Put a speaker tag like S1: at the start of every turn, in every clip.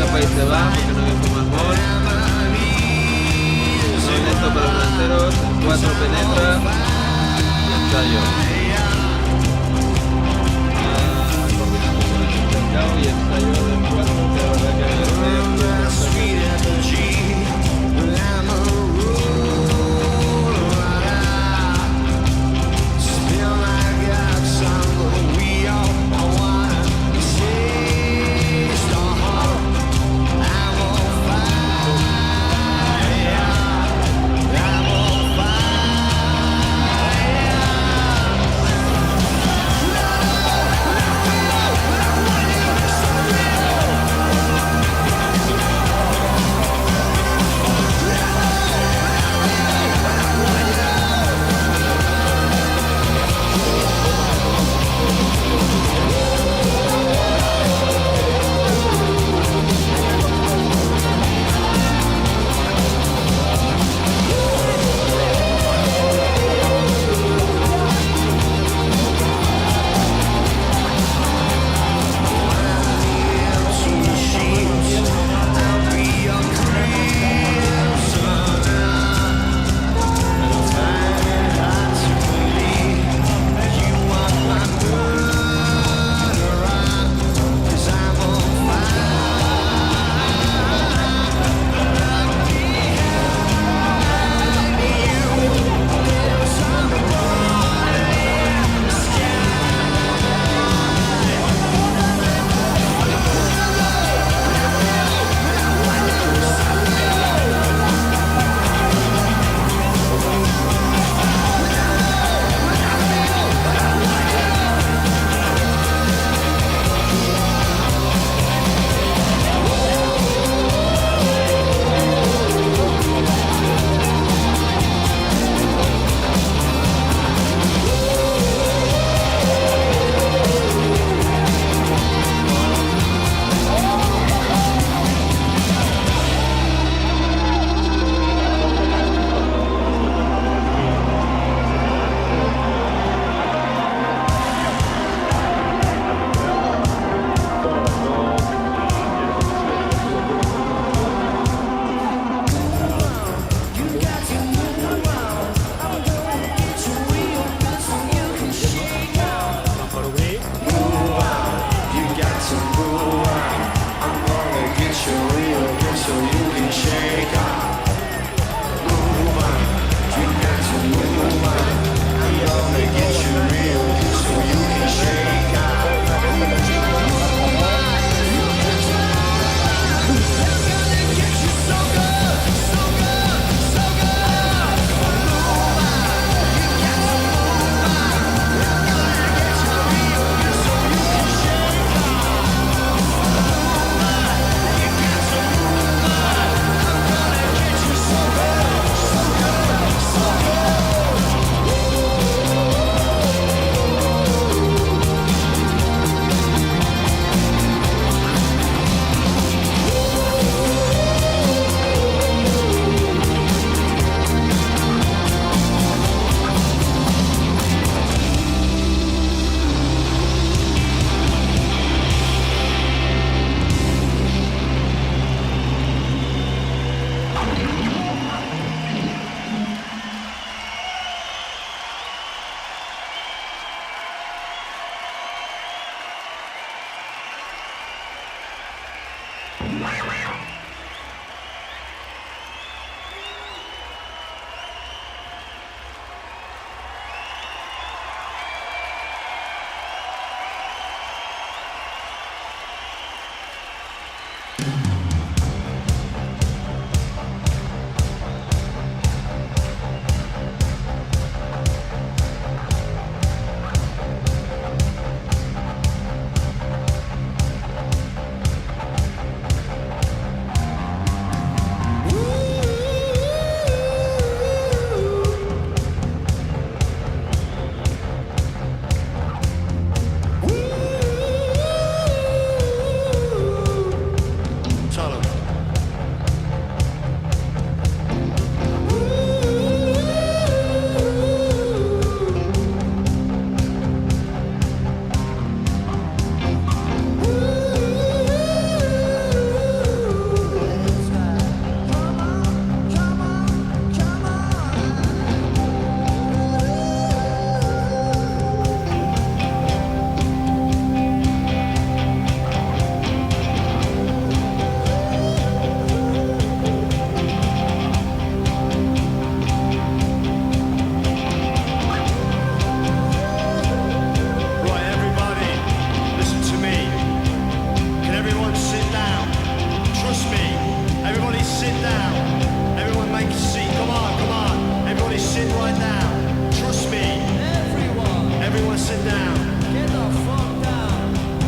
S1: escapa y se va porque no había más gol. Muy lento para los delanteros. El 4 penetra y ensayo. Coordinando con el central y ensayo del 4, que la verdad que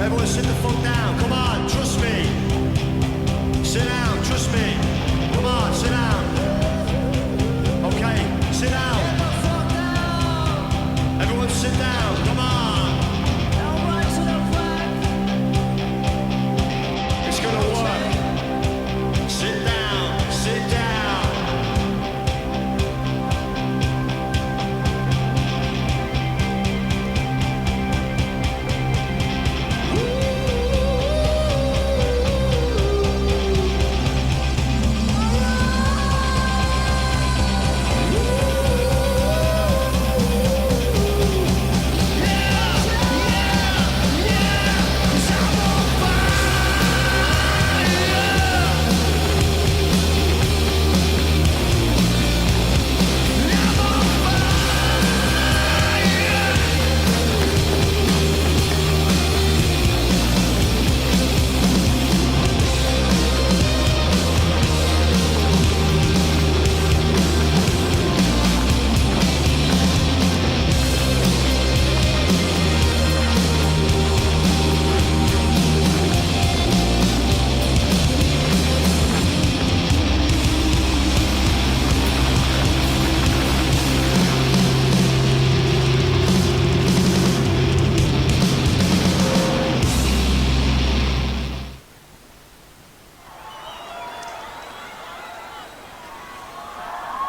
S2: Everyone sit the fuck down. Come on, trust me. Sit down, trust me. Come on, sit down. Okay, sit down. Everyone sit down. Come on. It's gonna work. Sit down, sit down.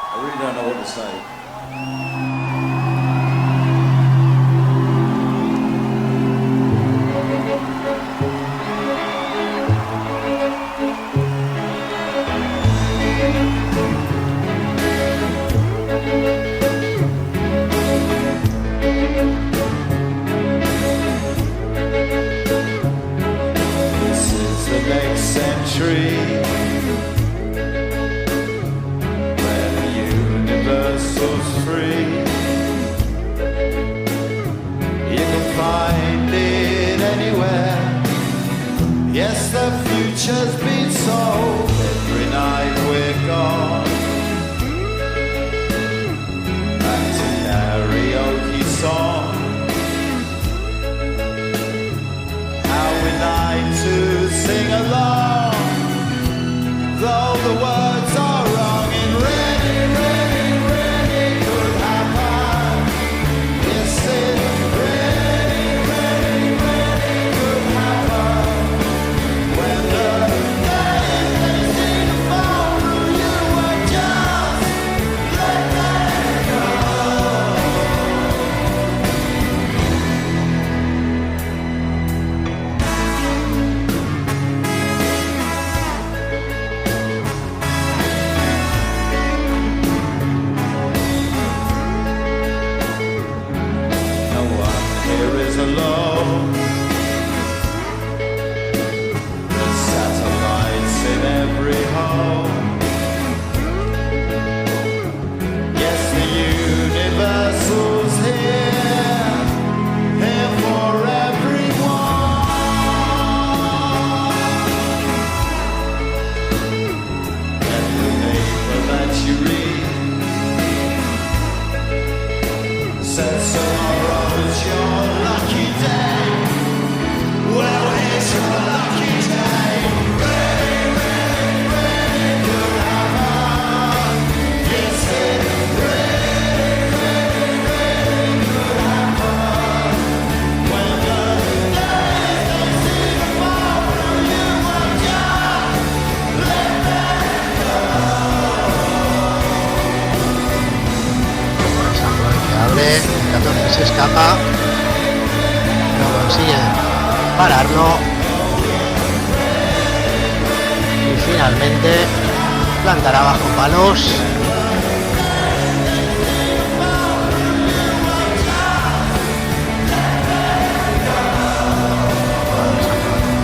S3: I really don't know what to say. This is the next century, where the universal's free. You can find it anywhere. Yes, the future's been sold. Every night we're gone back to karaoke song. How we like to sing along, though the words are wrong. And ready, ready, ready could happen. Yes, it ready, ready, ready could happen. When the days they seem to fall through, you were just let them go. No one here is alone. There's satellites in every home. Yes, the universal's here, here for everyone. Every paper that you read says tomorrow's your lucky day. Well, here's your lucky day. Ready, ready, ready could happen. Yes, it ready, ready, ready could happen. When the days they seem to fall through, you were just let them
S4: Que abre, el 14 se escapa, no consigue pararlo y finalmente plantará bajo palos.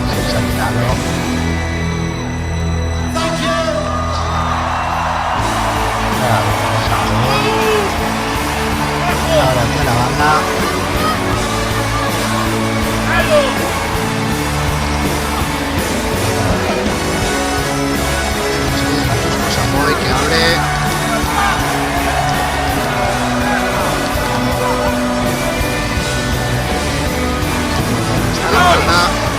S4: Se ha tirado. Ahora hacia la banda. Samoy que abre. Está la banda.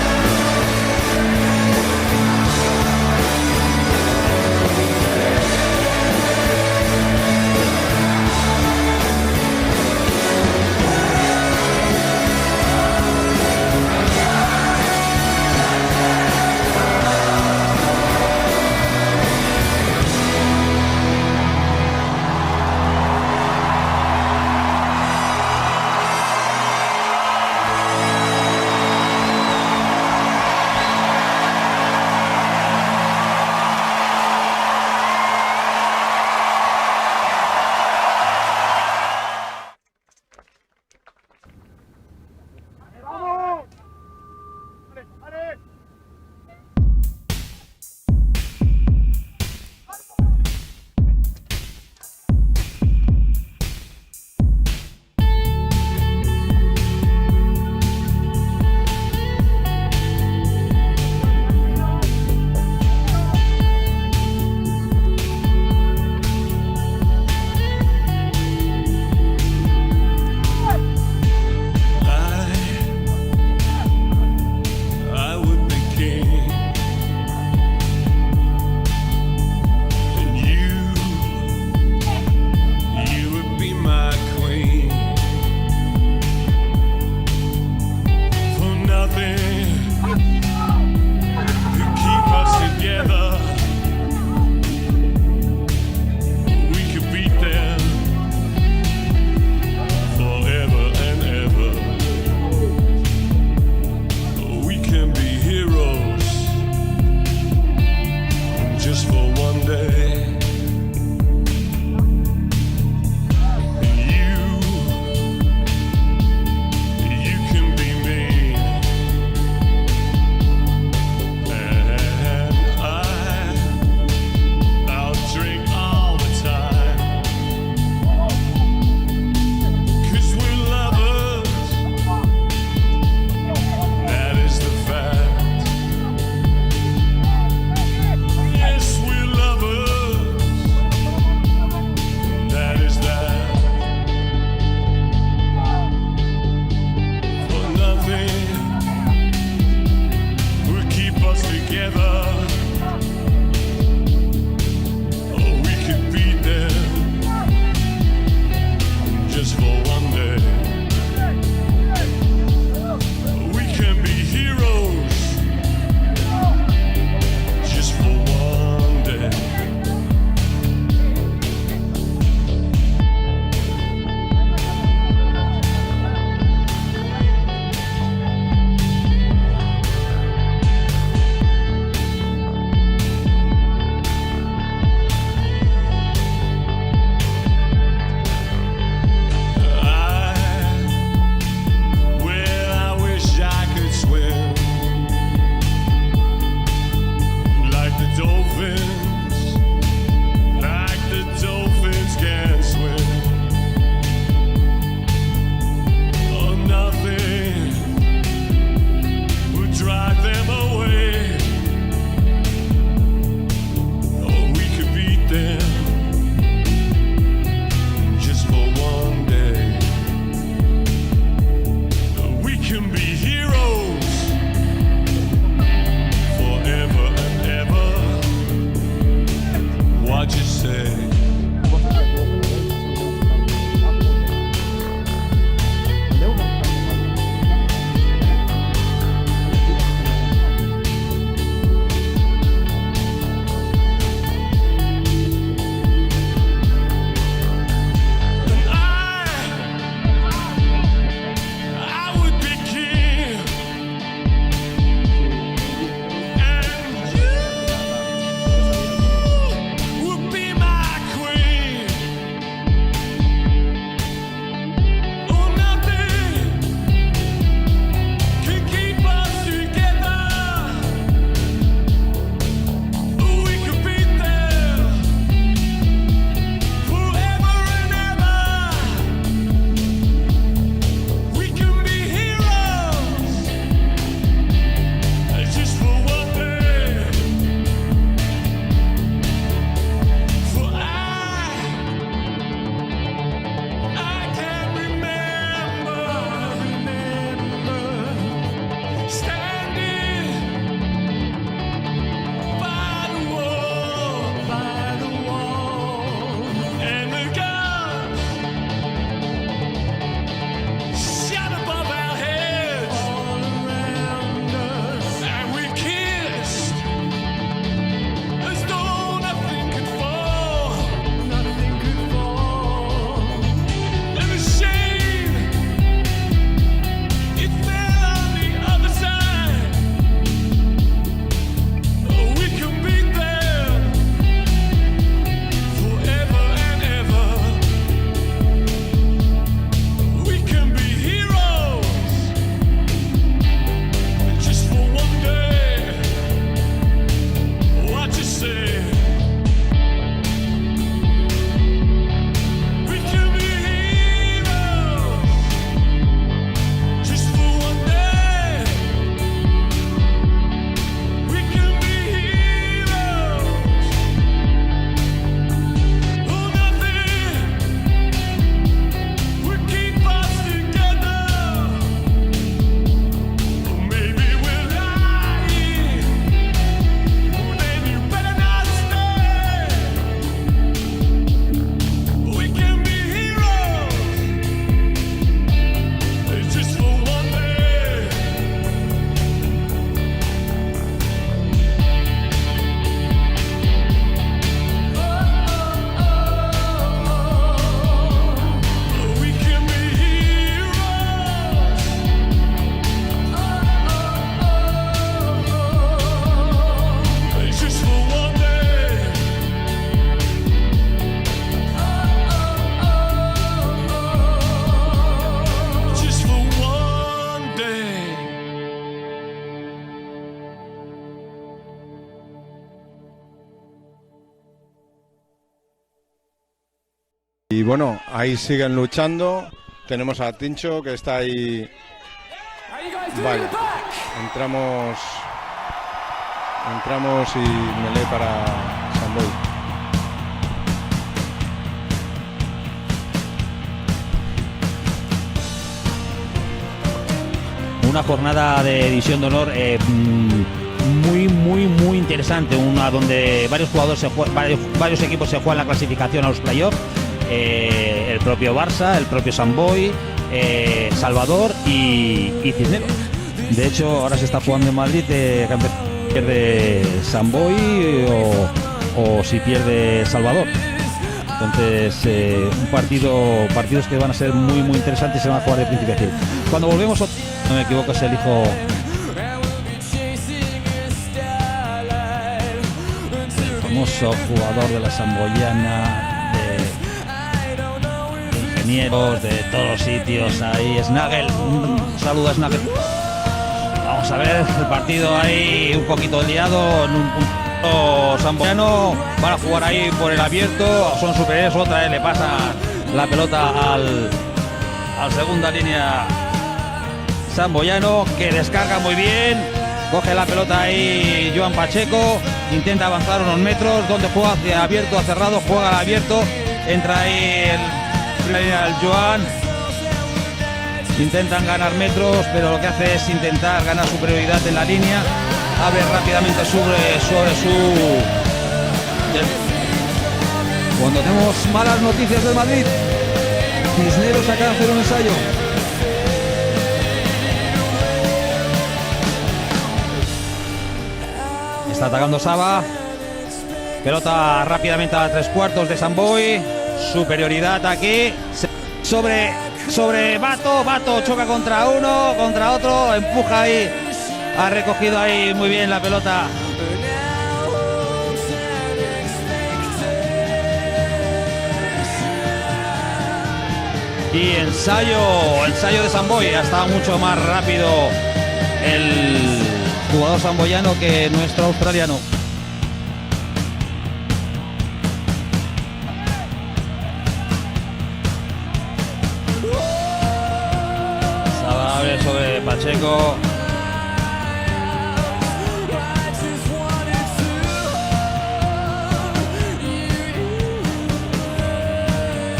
S1: Y bueno, ahí siguen luchando. Tenemos a Tincho que está ahí. Vale, entramos y melee para Samboy.
S5: Una jornada de División de Honor muy interesante, una donde varios jugadores varios equipos se juegan la clasificación a los playoffs, el propio Barça, el propio Samboy, Salvador y Cisneros. De hecho, ahora se está jugando en Madrid, pierde Samboy o si pierde Salvador. Entonces, partidos que van a ser muy interesantes, se van a jugar de principio a fin. Cuando volvemos, no me equivoco, es el hijo del famoso jugador de la Samboyana, de ingenieros, de todos los sitios. Ahí Snagel, un saludo a Snagel. Vamos a ver el partido ahí un poquito liado en un samboyano. Van a jugar ahí por el abierto, son superiores, otra vez le pasa la pelota al segunda línea samboyano, que descarga muy bien, coge la pelota ahí Joan Pacheco, intenta avanzar unos metros, donde juega hacia abierto, a cerrado, juega al abierto, entra ahí el Joan, intentan ganar metros, pero lo que hace es intentar ganar superioridad en la línea, abre rápidamente sobre su... Cuando tenemos malas noticias del Madrid, Cisneros acaba de hacer un ensayo. Está atacando Saba. Pelota rápidamente a 3/4 de Samboy. Superioridad aquí. Sobre Bato. Bato choca contra uno, contra otro. Empuja ahí. Ha recogido ahí muy bien la pelota. Y ensayo de Samboy. Ha estado mucho más rápido el jugador samboyano que nuestro australiano. Sabe sobre Pacheco.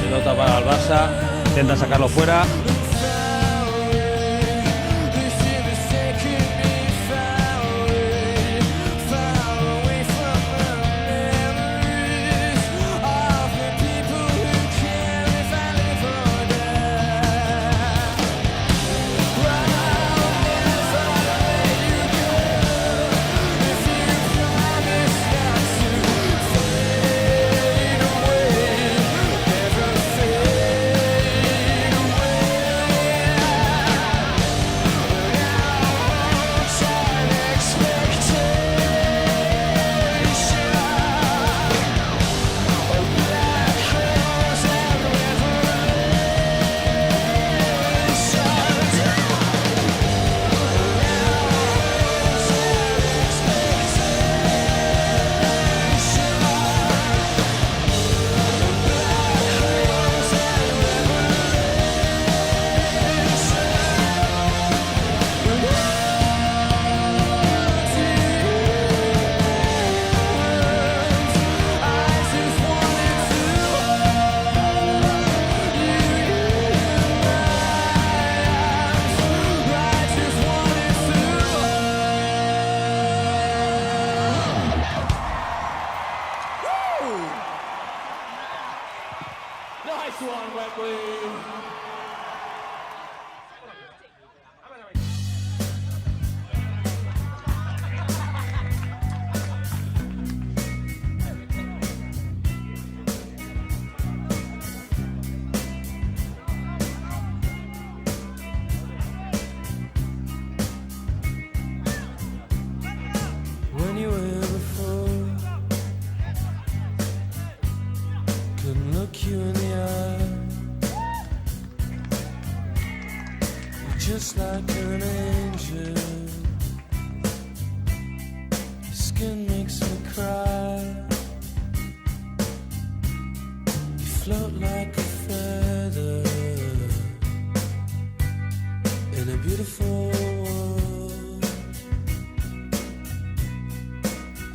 S5: Pelota para el Barça. Intenta sacarlo fuera.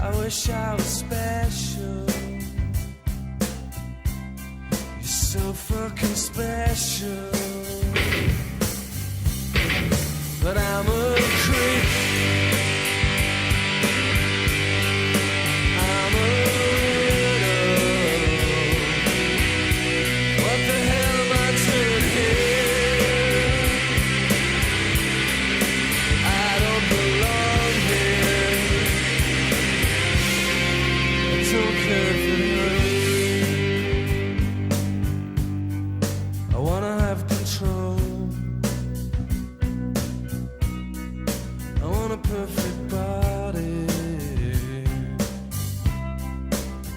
S3: I wish I was special. You're so fucking special. But I'm a creep. I'm a widow. What the hell am I doing here? I don't belong here. I don't care if it hurts. I wanna have control. I want a perfect body.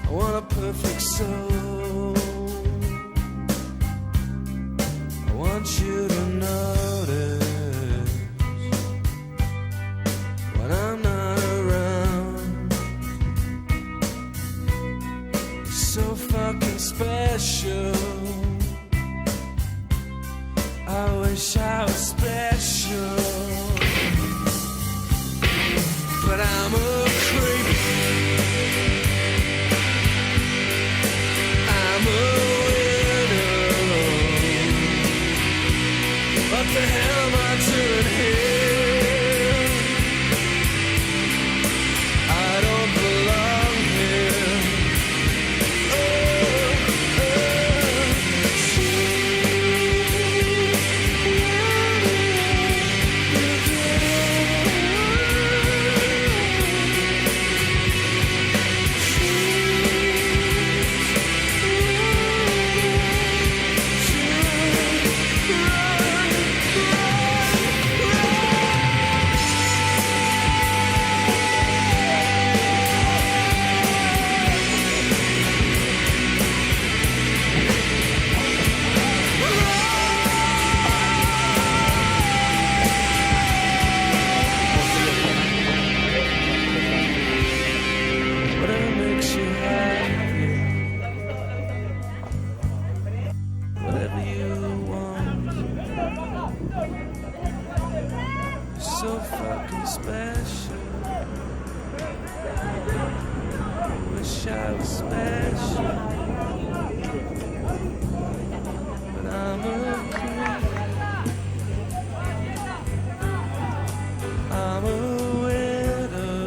S3: I want a perfect soul. I want you to notice when I'm not around. You're so fucking special. I wish I was special. But I'm a creep. I'm a widow. What the hell am I doing here? I don't belong here. Whatever makes you happy, whatever you want. You're so fucking special. I wish I was special, but I'm a creep. I'm a widow.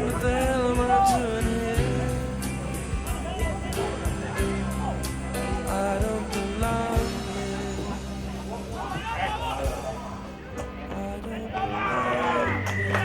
S3: What the hell am I doing here? I don't belong here. I don't belong here.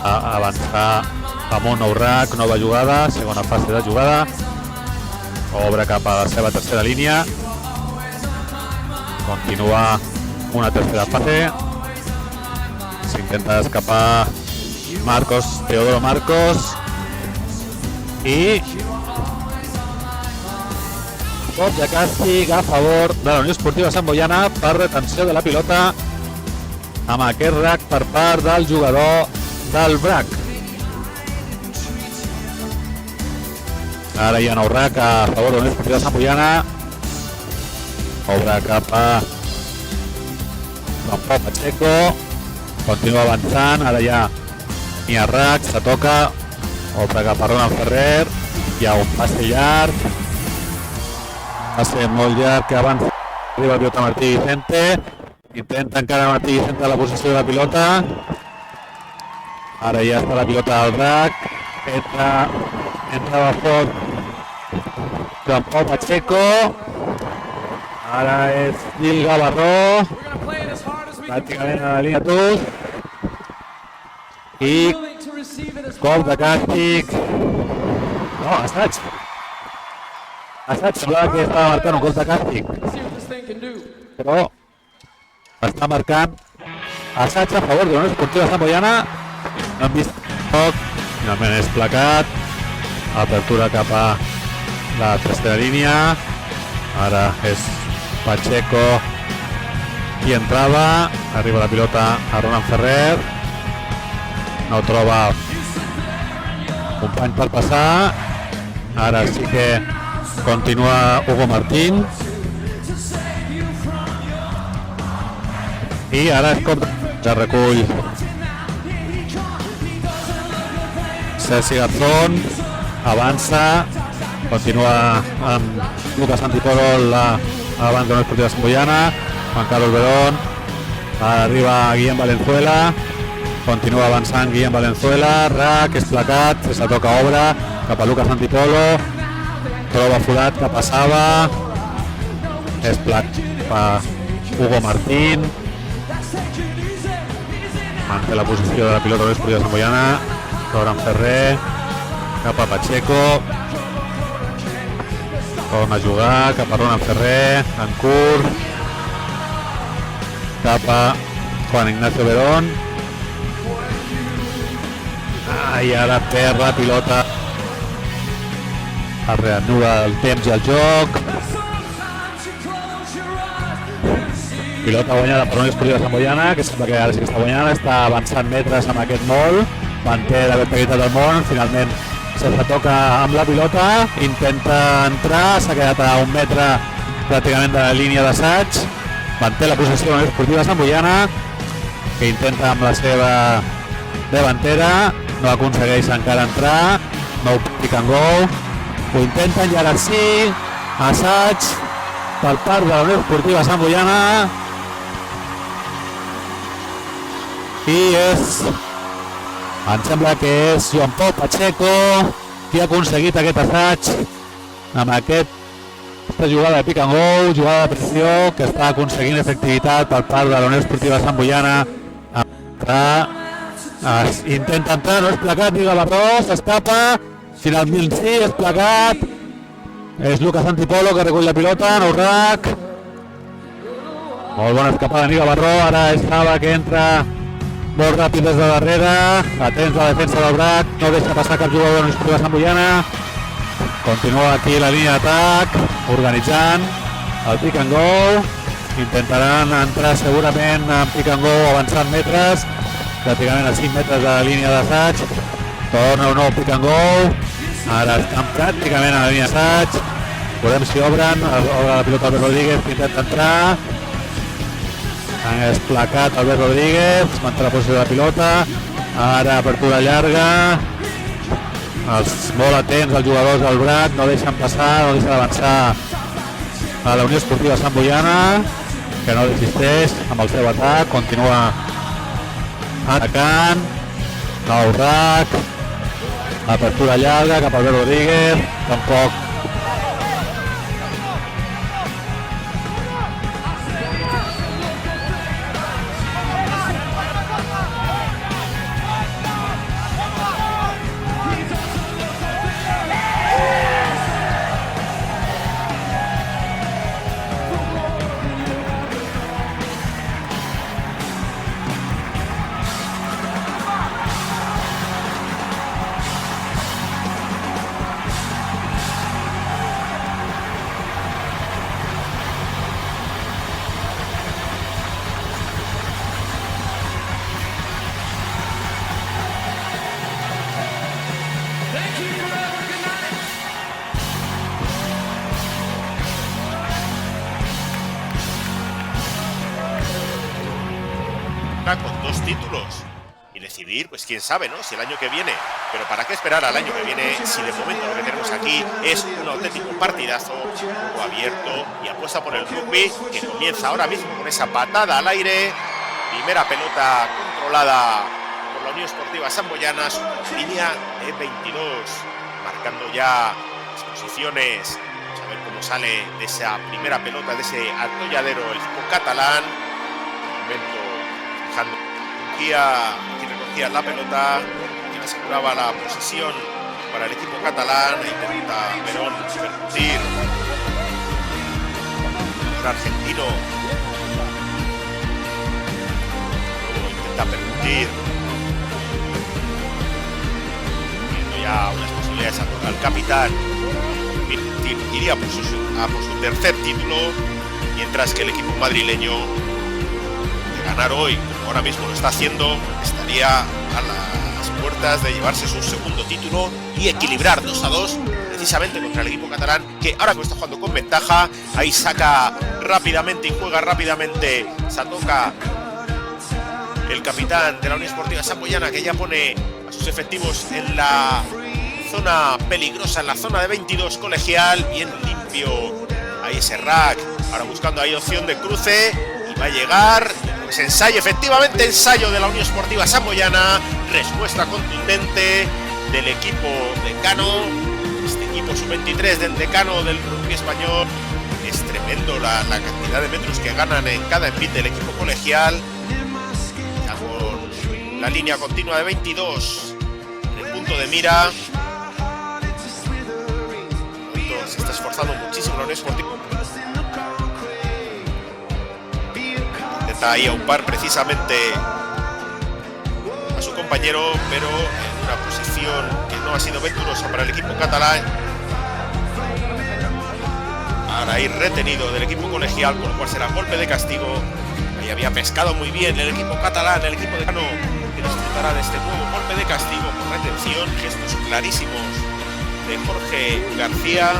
S6: avançar amunt nou rack, nova jugada, segona fase de jugada, obre cap a la seva tercera línia, continua una tercera fase, s'intenta escapar Teodoro Marcos i cop de càstig a favor de la Unió Esportiva Sant Boiana per retenció de la pilota amb aquest rack per part del jugador del BRAC. Ara hi ha nou rack a favor de la Unió Esportiva Sant Boiana, obre cap a Juan Pau Pacheco, continua avançant, ara hi ha rack, se toca, obre cap a Ronald Ferrer, hi ha un passe llarg, passe molt llarg que avança, arriba el pilota Martí Vicente, intenta encara Martí Vicente la possessió de la pilota, ara ja està la pilota al rack, entra a fort Joan Pau Pacheco, ara és Gil Gavarró, pràcticament a la línia TUS, i cop de càstig, no, assaig, semblava que estava marcant un cop de càstig, però està marcant assaig a favor de la Unió Esportiva Sant Boiana, no hem vist poc, finalment és placat, apertura cap a la tercera línia, ara és Pacheco qui entrava, arriba la pilota a Ronald Ferrer, no troba company per passar, ara sí que continua Hugo Martín i ara es cop de recull Sergi Garzón, avança, continua amb Lucas Antipolo abans de la Unió Esportiva Sant Boiana, Juan Carlos Verón, arriba Guillem Valenzuela, continua avançant Guillem Valenzuela, rack, és placat, se toca obra cap a Lucas Antipolo, troba forat que passava, és placat cap a Hugo Martín, manté la posició de la pilota de l'Esportiva Sant Boiana, Ronald Ferrer, cap a Pacheco, torna a jugar cap a Ronald Ferrer, en curt, cap a Juan Ignacio Verón, i ara perd la pilota, es reanuda el temps i el joc, pilota guanyada per una Esportiva Sant Boiana, que sembla que ara sí que està guanyant, està avançant metres amb aquest molt, manté la verticalitat del món, finalment se toca amb la pilota, intenta entrar, s'ha quedat a un metre pràcticament de la línia d'assaig, manté la possessió de la Esportiva Sant Boiana, que intenta amb la seva davantera, no aconsegueix encara entrar, nou pick and go, ho intenten i ara sí, assaig per part de la Unió Esportiva Sant Boiana i em sembla que és Joan Pau Pacheco qui ha aconseguit aquest assaig amb aquesta jugada de pick and go, jugada de pressió que està aconseguint efectivitat per part de la Unió Esportiva Sant Boiana. Intenta entrar, no és placat, Diga Barró, s'escapa, finalment sí, és placat, és Lucas Antipolo que recull la pilota, nou rack, molt bona escapada de Niga Barró, ara és Saba que entra molt ràpid des de darrere, atents la defensa del BRAC, no deixa passar cap jugador de l'Esportiva Sant Boiana, continua aquí la línia d'atac, organitzant el pick and go, intentaran entrar segurament en pick and go avançant metres, pràcticament a 5 metres de la línia d'assaig, torna un nou pick and go, ara estan pràcticament a la línia d'assaig, veurem si obren, obre la pilota Albert Rodríguez, que intenta entrar, és placat Albert Rodríguez, manté la posició de la pilota, ara apertura llarga, molt atents els jugadors del BRAC, no deixen passar, no deixen avançar a la Unió Esportiva Sant Boiana, que no desisteix amb el seu atac, continua atacant, nou rack, apertura llarga cap a Albert Rodríguez, tampoc
S7: decidir, pues quién sabe, ¿no? Si el año que viene, pero ¿para qué esperar al año que viene si de momento lo que tenemos aquí es un auténtico partidazo, juego abierto y apuesta por el rugby, que comienza ahora mismo con esa patada al aire, primera pelota controlada por la Unión Esportiva Samboyana, línea de 22, marcando ya las posiciones. Vamos a ver cómo sale de esa primera pelota, de ese atolladero el equipo catalán. De momento, dejando quien recogía la pelota, quien aseguraba la posesión para el equipo catalán. Intenta Verón percutir. El argentino intenta percutir. Viendo ya unas posibilidades a tocar al capitán. Iría por su tercer título, mientras que el equipo madrileño, de ganar hoy, como ahora mismo lo está haciendo, estaría a las puertas de llevarse su segundo título y equilibrar 2-2 precisamente contra el equipo catalán, que ahora que está jugando con ventaja. Ahí saca rápidamente y juega rápidamente Sandoka, el capitán de la Unión Esportiva Samboyana, que ya pone a sus efectivos en la zona peligrosa, en la zona de 22 colegial, bien limpio. Ahí ese rack, ahora buscando ahí opción de cruce, y va a llegar, pues ensayo, efectivamente ensayo de la Unión Esportiva Samboyana, respuesta contundente del equipo decano, este equipo sub-23 del decano del rugby español. Es tremendo la cantidad de metros que ganan en cada envite del equipo colegial, ya con la línea continua de 22 en el punto de mira. Se está esforzando muchísimo la Unión Esportiva. Intenta ahí aupar precisamente a su compañero, pero en una posición que no ha sido venturosa para el equipo catalán. Ahora ahí retenido del equipo colegial, con lo cual será golpe de castigo. Ahí había pescado muy bien el equipo catalán, el equipo decano, que disfrutará de este nuevo golpe de castigo por retención. Gestos clarísimos de Jorge García,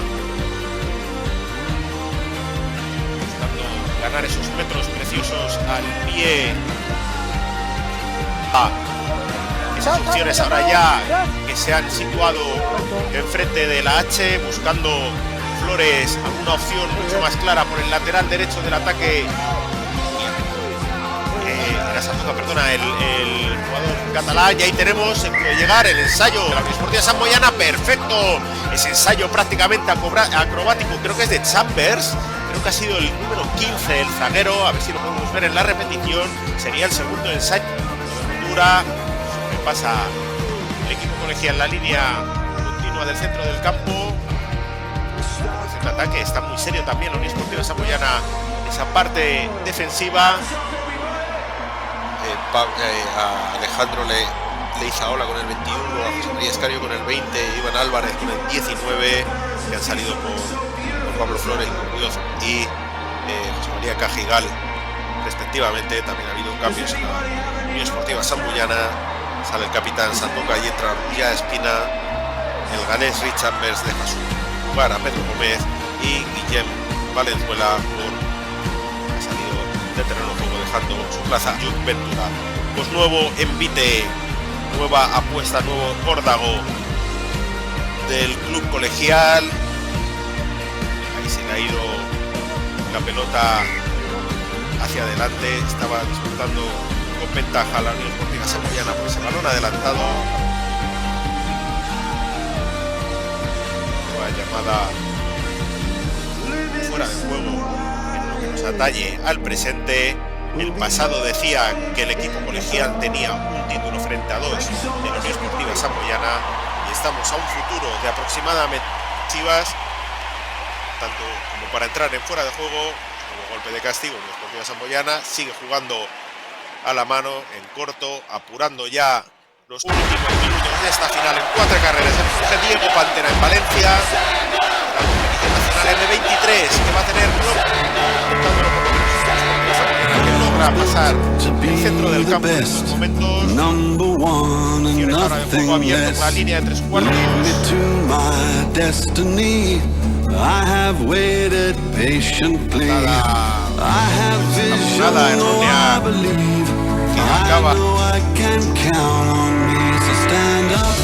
S7: buscando ganar esos metros preciosos al pie. Esas opciones ahora ya que se han situado enfrente de la H, buscando Flores alguna opción mucho más clara por el lateral derecho del ataque. El jugador catalán, y ahí tenemos, puede llegar el ensayo de la Unión Esportiva Samboyana, perfecto, ese ensayo prácticamente acrobático, creo que es de Chambers, creo que ha sido el número 15 el zaguero, a ver si lo podemos ver en la repetición, sería el segundo ensayo, dura, sobrepasa el equipo colegial la línea continua del centro del campo. El ataque está muy serio también la Unión Esportiva Samboyana, esa parte defensiva.
S8: A Alejandro Leizaola con el 21, a José María Escario con el 20, Iván Álvarez con el 19, que han salido con Pablo Flores y José María Cajigal respectivamente. También ha habido cambios en la Unión Esportiva Samboyana. Sale el capitán Sandoka y entra Ruya Espina. El ganés Rich Chambers deja su lugar a Pedro Gómez, y Guillem Valenzuela ha salido de terreno de juego, dejando su plaza a Juc Ventura. Pues nuevo envite, nueva apuesta, nuevo órdago del club colegial. Ahí se le ha ido la pelota hacia adelante, estaba disputando con ventaja la Unión Esportiva Samboyana por ese balón adelantado. Nueva llamada fuera de juego en lo que nos atañe al presente. El pasado decía que el equipo colegial tenía un título frente a dos de la Unión Esportiva Samboyana, y estamos a un futuro de aproximadamente Chivas, tanto como para entrar en fuera de juego, como golpe de castigo. Unión Esportiva Samboyana sigue jugando a la mano, en corto, apurando ya los últimos minutos de esta final en 4 carreras. Empuje Diego Pantera en Valencia, la competición nacional M23 que va a tener a pasar el centro del campo en estos momentos. Tiene ahora de juego abierto con la línea de 3 cuartos. Nada errónea
S7: que acaba.
S3: I can count on me, so stand up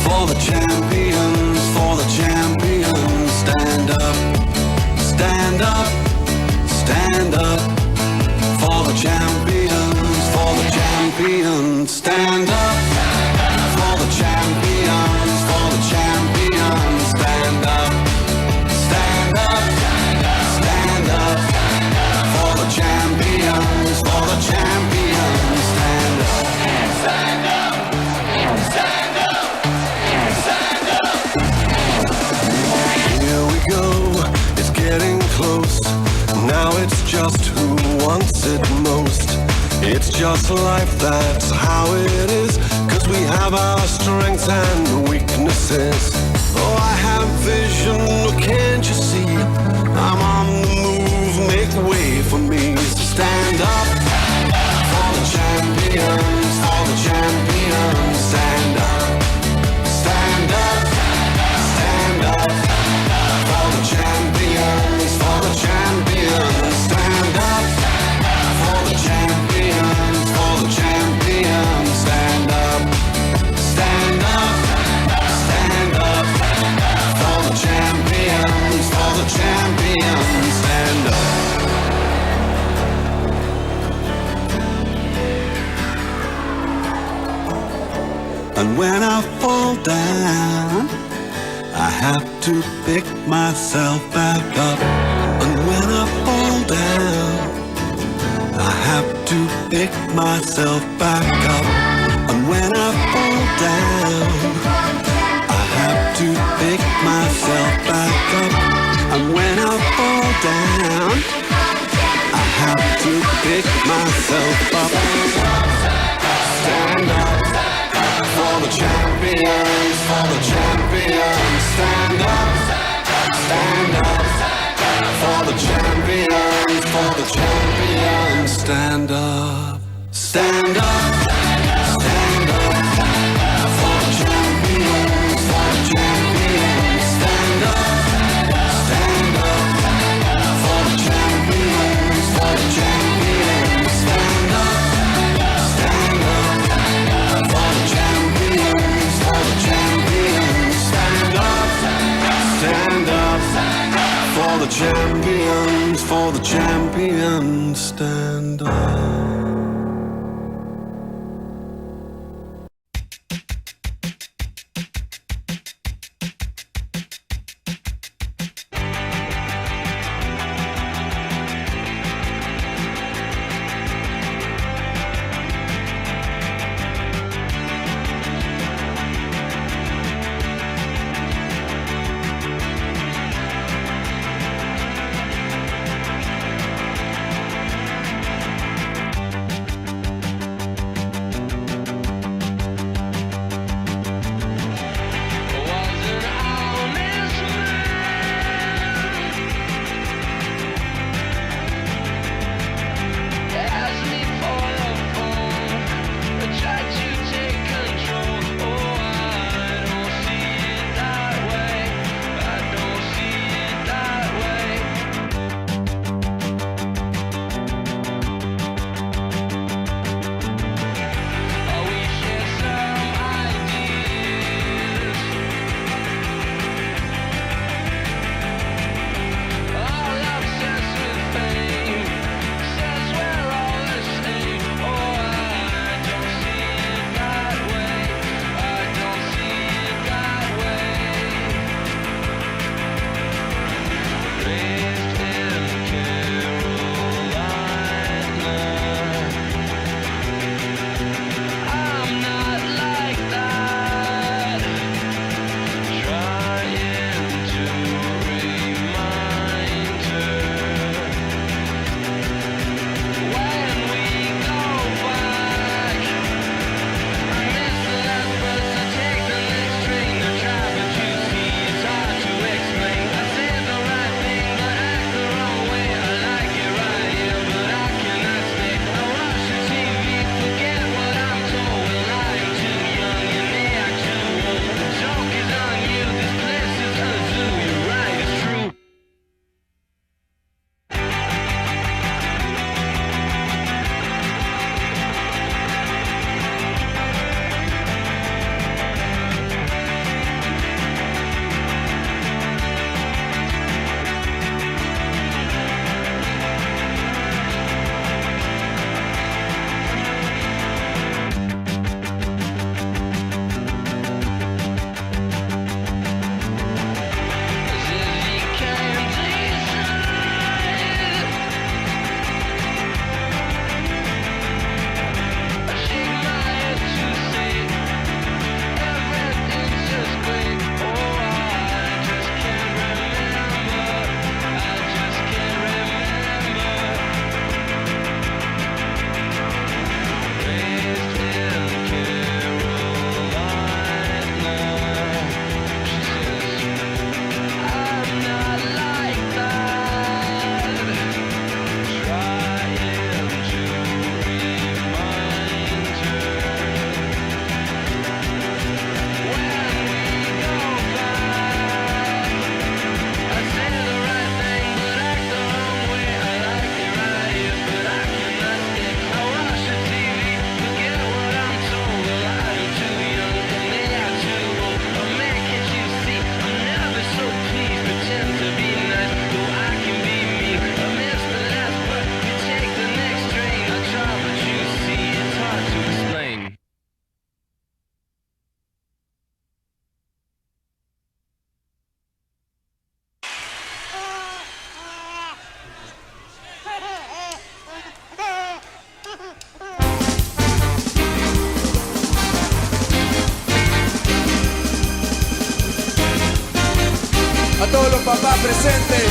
S3: for the champions, for the champions. Stand up, stand up, stand up for the champions, for the champions. Stand up for the champions, for the champions. Stand up, stand up, stand up for the champions, for the champions. Stand up, stand up, stand up, stand up. Here we go, it's getting close. Now it's just who wants it most. It's just life, that's how it is. 'Cause we have our strengths and weaknesses. Oh, I have vision, can't you see? I'm on the move, make way for me. So stand up for the champions, for the champions. Stand up, stand up, stand up for the champions, for the champions. Stand up for the champions, for the champions. Stand up, stand up, stand up for the champions, for the champions. Stand up. And when I fall down, I have to pick myself back up. And when I fall down, I have to pick myself back up. And when I fall down, I have to pick myself back up. And when I fall down, I have to pick myself up. Stand up for the champions, for the champions. Stand up, stand up for the champions, for the champions. Stand up, stand up, stand up for the champions, for the champions. Stand up, stand up for the champions, for the champions. Stand up, stand up for the champions, for the champions. Stand up, stand up for the champions, for the champions. Stand up.
S9: A todos los papás presentes.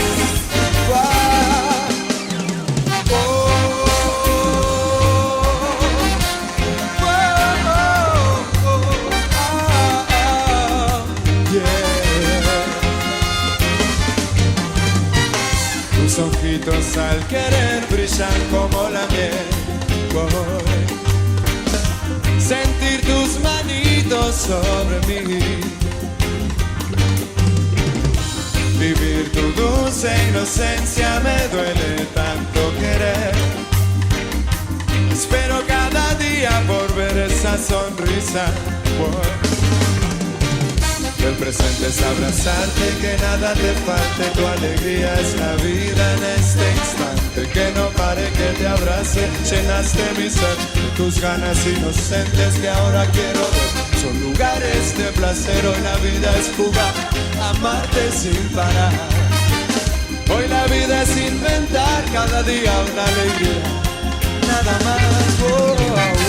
S9: Tus ojitos al querer brillan como la miel. Sentir tus manitos sobre mí. Vivir tu dulce inocencia me duele tanto querer. Espero cada día por ver esa sonrisa. El presente es abrazarte, que nada te falte. Tu alegría es la vida en este instante. Que no pare, que te abrace. Llenaste mi ser de tus ganas inocentes que ahora quiero ver. Son lugares de placer, hoy la vida es jugar, amarte sin parar. Hoy la vida es inventar cada día una alegría, nada más.